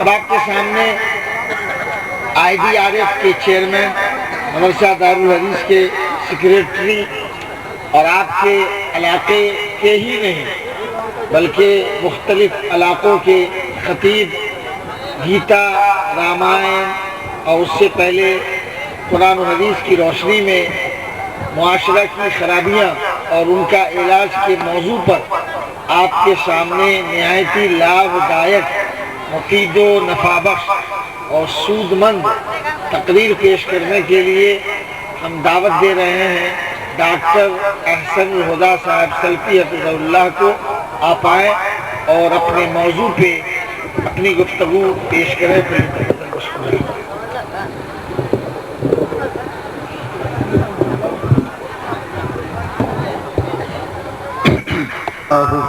اب آپ کے سامنے IDRF کے چیئرمین، مدرسہ دارالحدیث کے سیکریٹری اور آپ کے علاقے کے ہی نہیں بلکہ مختلف علاقوں کے خطیب گیتا، رامائن اور اس سے پہلے قرآن و حدیث کی روشنی میں معاشرہ کی خرابیاں اور ان کا علاج کے موضوع پر آپ کے سامنے نہایت ہی لابھدائک، مفید و نفع بخش اور سود مند تقریر پیش کرنے کے لیے ہم دعوت دے رہے ہیں ڈاکٹر احسن الہدیٰ صاحب سلفی حفظہ اللہ کو۔ آپ آئیں اور اپنے موضوع پہ اپنی گفتگو پیش کریں۔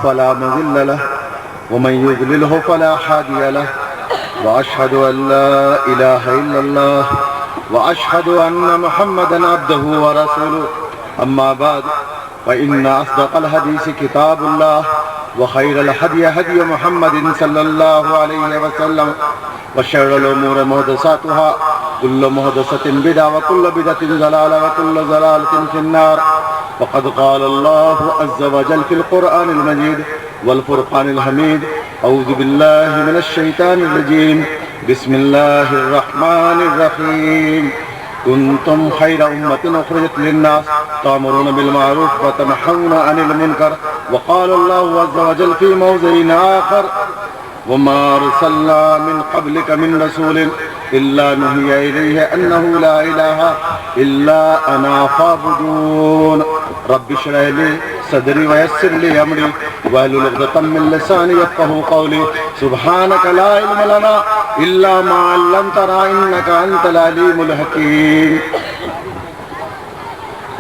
فلا مضل له ومن يضلله فلا هادي له واشهد ان لا اله الا الله واشهد ان محمدا عبده ورسوله اما بعد فان اصدق الحديث كتاب الله وخير الهدي هدي محمد صلى الله عليه وسلم وشر الامور محدثاتها كل محدثة بدعة وكل بدعة ضلالة وكل ضلالة في النار وقد قال الله عز وجل في القرآن المجيد والفرقان الحميد أعوذ بالله من الشيطان الرجيم بسم الله الرحمن الرحيم كنتم خير أمة أخرجت للناس تأمرون بالمعروف وتنهون عن المنكر وقال الله عز وجل في موضع آخر وما أرسلنا من قبلك من رسول إلا نهي إليه أنه لا إله إلا أنا فاعبدون رب اشرح لي صدري ويسر لي أمري واحلل عقدة من لساني يفقهوا قولي سبحانك لا علم لنا إلا ما علمتنا إنك أنت العليم الحكيم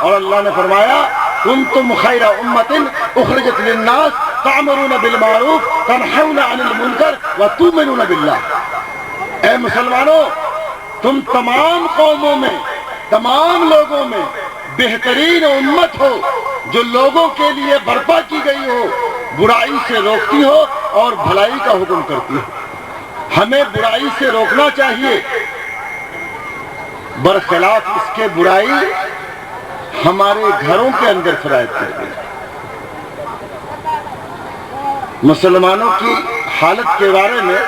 اور اللہ نے فرمایا کنتم خیر امۃ اخرجت للناس تأمرون بالمعروف تنہون عن المنکر وتؤمنون باللہ۔ اے مسلمانوں، تم تمام قوموں میں، تمام لوگوں میں بہترین امت ہو جو لوگوں کے لیے برپا کی گئی ہو، برائی سے روکتی ہو اور بھلائی کا حکم کرتی ہو۔ ہمیں برائی سے روکنا چاہیے، برخلاف اس کے برائی ہمارے گھروں کے اندر سرایت کرتی ہے۔ مسلمانوں کی حالت کے بارے میں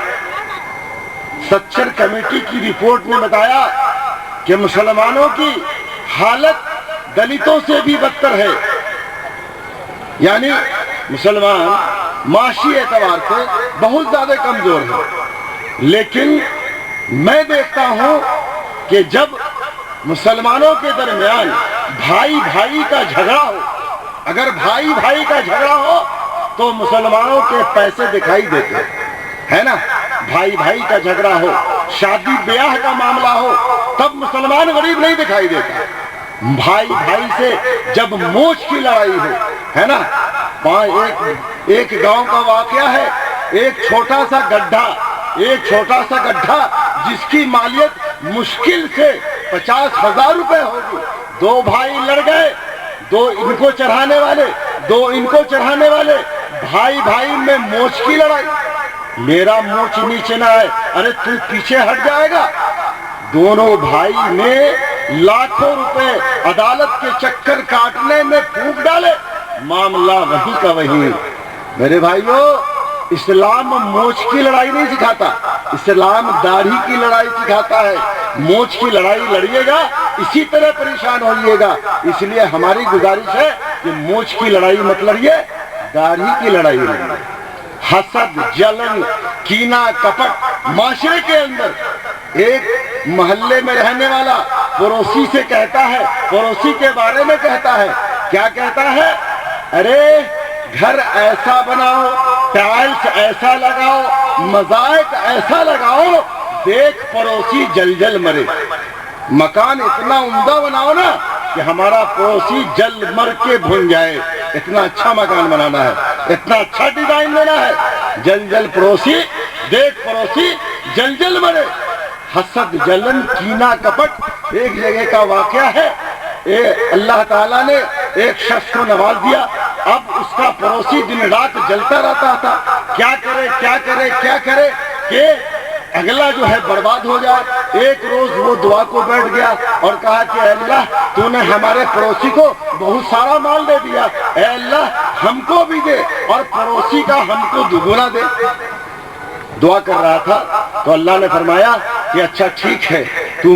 سچر کمیٹی کی رپورٹ نے بتایا کہ مسلمانوں کی حالت دلتوں سے بھی بدتر ہے، یعنی مسلمان معاشی اعتبار سے بہت زیادہ کمزور ہے، لیکن میں دیکھتا ہوں کہ جب مسلمانوں کے درمیان بھائی بھائی کا جھگڑا ہو، اگر بھائی بھائی کا جھگڑا ہو تو مسلمانوں کے پیسے دکھائی دیتے ہے نا، بھائی بھائی کا جھگڑا ہو، شادی بیاہ کا معاملہ ہو، تب مسلمان غریب نہیں دکھائی دیتا۔ بھائی بھائی سے جب موچ کی لڑائی ہو، ہے نا، ایک گاؤں کا واقعہ ہے، ایک چھوٹا سا گڈھا جس کی مالیت مشکل سے 50,000 روپے ہوگی، دو بھائی لڑ گئے، دو ان کو چڑھانے والے، بھائی بھائی میں موچ کی لڑائی، میرا موچ نیچے نہ آئے، ارے تو پیچھے ہٹ جائے گا۔ دونوں بھائی نے لاکھوں روپے عدالت کے چکر کاٹنے میں پھونک ڈالے، معاملہ وہیں کا وہیں۔ میرے بھائیو، اسلام موچ کی لڑائی نہیں سکھاتا، اسلام داڑھی کی لڑائی سکھاتا ہے۔ موچ کی لڑائی لڑیے گا اسی طرح پریشان ہوئیے گا، اس لیے ہماری گزارش ہے کہ موچ کی لڑائی مت لڑیے، داڑھی کی لڑائی لڑیے۔ حسد، جلن، کینہ، کپٹ معاشرے کے اندر، ایک محلے میں رہنے والا پڑوسی سے کہتا ہے، پڑوسی کے بارے میں کہتا ہے، کیا کہتا ہے؟ ارے گھر ایسا بناؤ، ٹائلز ایسا لگاؤ، مزائق ایسا لگاؤ، دیکھ پڑوسی جل جل مرے۔ مکان اتنا عمدہ بناؤ نا کہ ہمارا پڑوسی جل مر کے بھن جائے، اتنا اچھا مکان بنانا ہے، اتنا اچھا ڈیزائن لینا ہے، جل جل پڑوسی، دیکھ پڑوسی جل جل مرے۔ حسد، جلن، کینہ، کپٹ ایک جگہ کا واقعہ ہے۔ اللہ تعالیٰ نے ایک شخص کو نواز دیا، اب اس کا پڑوسی دن رات جلتا رہتا تھا، کیا کرے کہ اگلا جو ہے برباد ہو جائے۔ ایک روز وہ دعا کو بیٹھ گیا اور کہا کہ اے اللہ، تو نے ہمارے پڑوسی کو بہت سارا مال دے دیا، اے اللہ ہم کو بھی دے اور پڑوسی کا ہم کو دگنا دے۔ دعا کر رہا تھا تو اللہ نے فرمایا کہ اچھا ٹھیک ہے، تو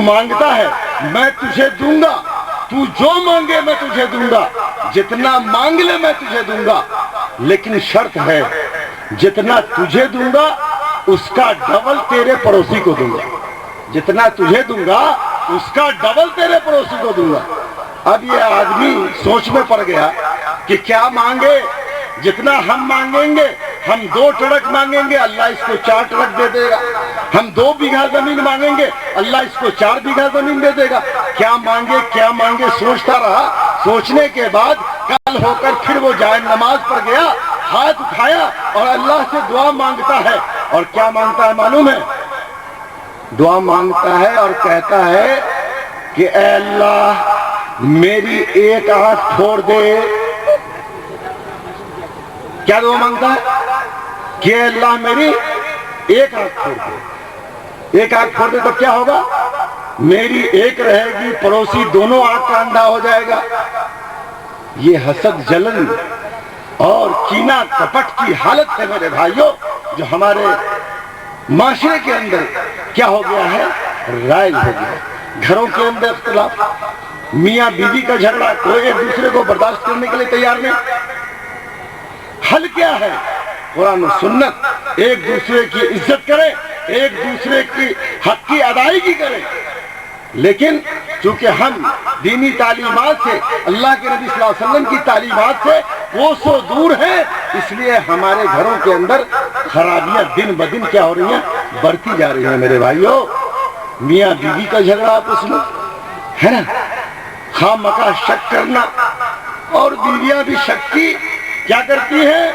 مانگتا ہے میں تجھے دوں گا، تو جو مانگے میں تجھے دوں گا، جتنا مانگ لے میں تجھے دوں گا، لیکن شرط ہے جتنا تجھے دوں گا اس کا ڈبل تیرے پڑوسی کو دوں گا، جتنا تجھے دوں گا اس کا ڈبل تیرے پڑوسی کو دوں گا۔ اب یہ آدمی سوچ میں پڑ گیا کہ کیا مانگے، جتنا ہم مانگیں گے، ہم 2 ٹرک مانگیں گے اللہ اس کو 4 ٹرک دے دے گا، ہم 2 بیگھہ زمین مانگیں گے اللہ اس کو 4 بیگھہ زمین دے دے گا، کیا مانگے سوچتا رہا۔ سوچنے کے بعد کل ہو کر پھر وہ جائے نماز پر گیا، ہاتھ اٹھایا اور اللہ سے دعا مانگتا ہے، اور کیا مانگتا ہے معلوم ہے؟ دعا مانگتا ہے اور کہتا ہے کہ اے اللہ میری ایک آنکھ پھوڑ دے۔ کیا دعا مانگتا ہے؟ کہ اے اللہ میری ایک آنکھ پھوڑ دے۔ ایک آنکھ پھوڑ دے تو کیا ہوگا؟ میری ایک رہے گی، پڑوسی دونوں آنکھ کا اندھا ہو جائے گا۔ یہ حسد، جلن اور کینہ کپٹ کی حالت ہے میرے بھائیوں، جو ہمارے معاشرے کے اندر کیا ہو گیا ہے؟ رائج ہو گیا۔ گھروں کے اندر اختلاف، میاں بیوی کا جھگڑا، کوئی ایک دوسرے کو برداشت کرنے کے لیے تیار نہیں۔ حل کیا ہے؟ قرآن و سنت، ایک دوسرے کی عزت کرے، ایک دوسرے کی حق کی ادائیگی کرے، لیکن چونکہ ہم دینی تعلیمات سے، اللہ کے نبی صلی اللہ علیہ وسلم کی تعلیمات سے کوسوں دور ہیں، اس لیے ہمارے گھروں کے اندر خرابیاں دن بدن کیا ہو رہی ہیں؟ بڑھتی جا رہی ہیں میرے بھائیوں۔ میاں بیوی کا جھگڑا آپس میں، ہے نا، خواہ مخواہ شک کرنا، اور بیویاں بھی شک کی کیا کرتی ہیں؟